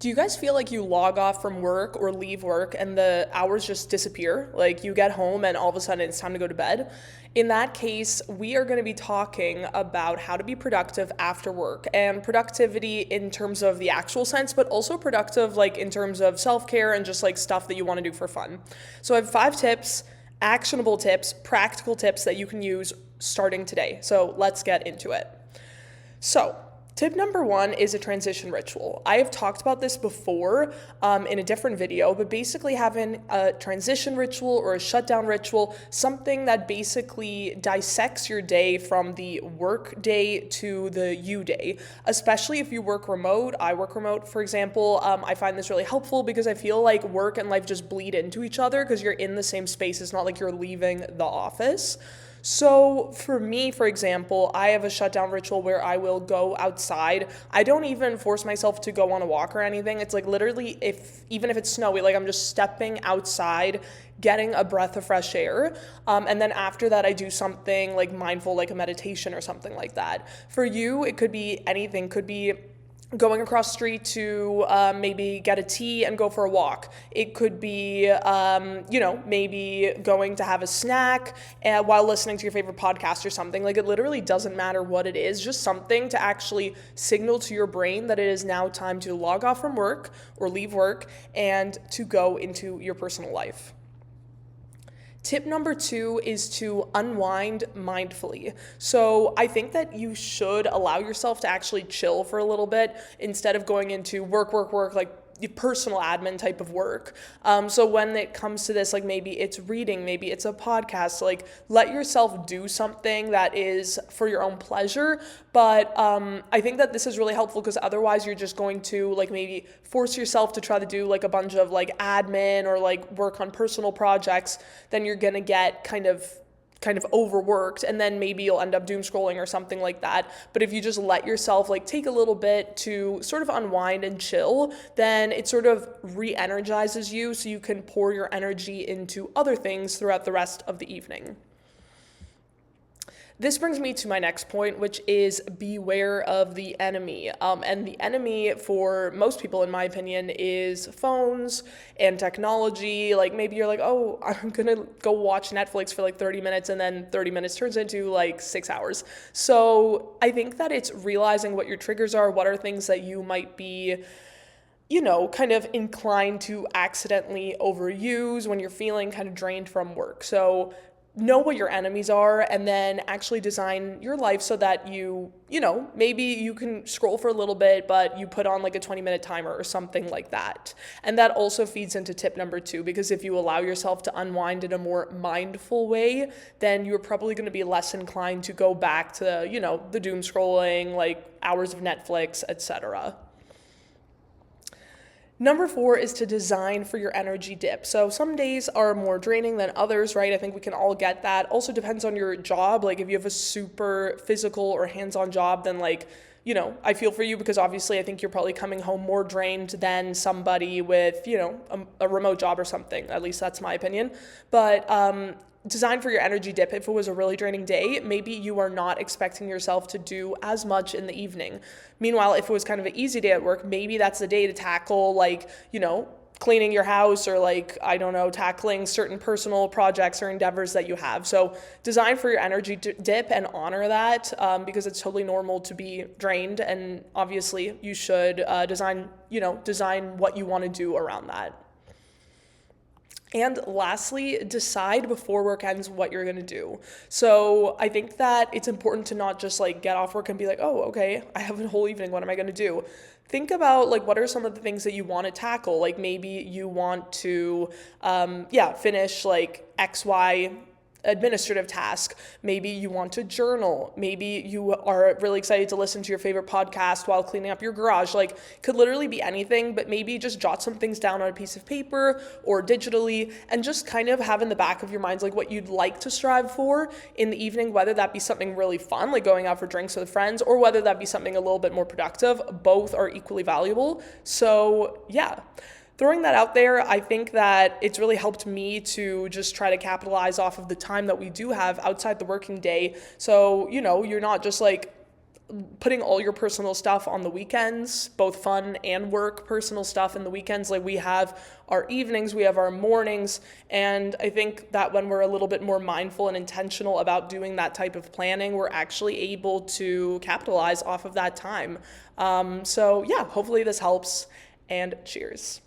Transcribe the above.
Do you guys feel like you log off from work or leave work and the hours just disappear? Like you get home and all of a sudden it's time to go to bed? In that case, we are going to be talking about how to be productive after work and productivity in terms of the actual sense, but also productive like in terms of self-care and just like stuff that you want to do for fun. So I have 5 tips, actionable tips, practical tips that you can use starting today. So let's get into it. So, tip number 1 is a transition ritual. I have talked about this before in a different video, but basically having a transition ritual or a shutdown ritual, something that basically dissects your day from the work day to the you day, especially if you work remote. I work remote, for example. I find this really helpful because I feel like work and life just bleed into each other because you're in the same space. It's not like you're leaving the office. So for me, for example, I have a shutdown ritual where I will go outside. I don't even force myself to go on a walk or anything. It's like literally even if it's snowy, like I'm just stepping outside, getting a breath of fresh air. And then after that, I do something like mindful, like a meditation or something like that. For you, it could be anything. Could be going across the street to maybe get a tea and go for a walk. It could be, maybe going to have a snack while listening to your favorite podcast or something. Like it literally doesn't matter what it is, just something to actually signal to your brain that it is now time to log off from work or leave work and to go into your personal life. Tip number 2 is to unwind mindfully. So I think that you should allow yourself to actually chill for a little bit instead of going into work, like personal admin type of work. So when it comes to this, like maybe it's reading, maybe it's a podcast, like let yourself do something that is for your own pleasure. But I think that this is really helpful because otherwise you're just going to like maybe force yourself to try to do like a bunch of like admin or like work on personal projects. Then you're going to get kind of overworked, and then maybe you'll end up doom scrolling or something like that. But if you just let yourself like take a little bit to sort of unwind and chill, then it sort of re-energizes you so you can pour your energy into other things throughout the rest of the evening. This brings me to my next point, which is beware of the enemy. And the enemy for most people, in my opinion, is phones and technology. Like maybe you're like, oh, I'm going to go watch Netflix for like 30 minutes and then 30 minutes turns into like 6 hours. So I think that it's realizing what your triggers are, what are things that you might be kind of inclined to accidentally overuse when you're feeling kind of drained from work. So know what your enemies are and then actually design your life so that maybe you can scroll for a little bit, but you put on like a 20-minute timer or something like that. And that also feeds into tip number 2, because if you allow yourself to unwind in a more mindful way, then you're probably going to be less inclined to go back to, the doom scrolling, like hours of Netflix, etc. Number 4 is to design for your energy dip. So some days are more draining than others, right? I think we can all get that. Also depends on your job. Like if you have a super physical or hands-on job, then I feel for you because obviously I think you're probably coming home more drained than somebody with, a remote job or something. At least that's my opinion. But design for your energy dip. If it was a really draining day, maybe you are not expecting yourself to do as much in the evening. Meanwhile, if it was kind of an easy day at work, maybe that's the day to tackle cleaning your house or tackling certain personal projects or endeavors that you have. So design for your energy dip and honor that because it's totally normal to be drained. And obviously you should design what you want to do around that. And lastly, decide before work ends what you're going to do. So I think that it's important to not just get off work and be like, oh, okay, I have a whole evening. What am I going to do? Think about what are some of the things that you want to tackle? Like maybe you want to, finish X, Y, administrative task. Maybe you want to journal. Maybe you are really excited to listen to your favorite podcast while cleaning up your garage. Could literally be anything, but maybe just jot some things down on a piece of paper or digitally and just kind of have in the back of your minds what you'd like to strive for in the evening, whether that be something really fun, like going out for drinks with friends, or whether that be something a little bit more productive. Both are equally valuable. So yeah. Throwing that out there, I think that it's really helped me to just try to capitalize off of the time that we do have outside the working day. So, you're not just putting all your personal stuff on the weekends, both fun and work personal stuff in the weekends. Like we have our evenings, we have our mornings, and I think that when we're a little bit more mindful and intentional about doing that type of planning, we're actually able to capitalize off of that time. So yeah, hopefully this helps, and cheers.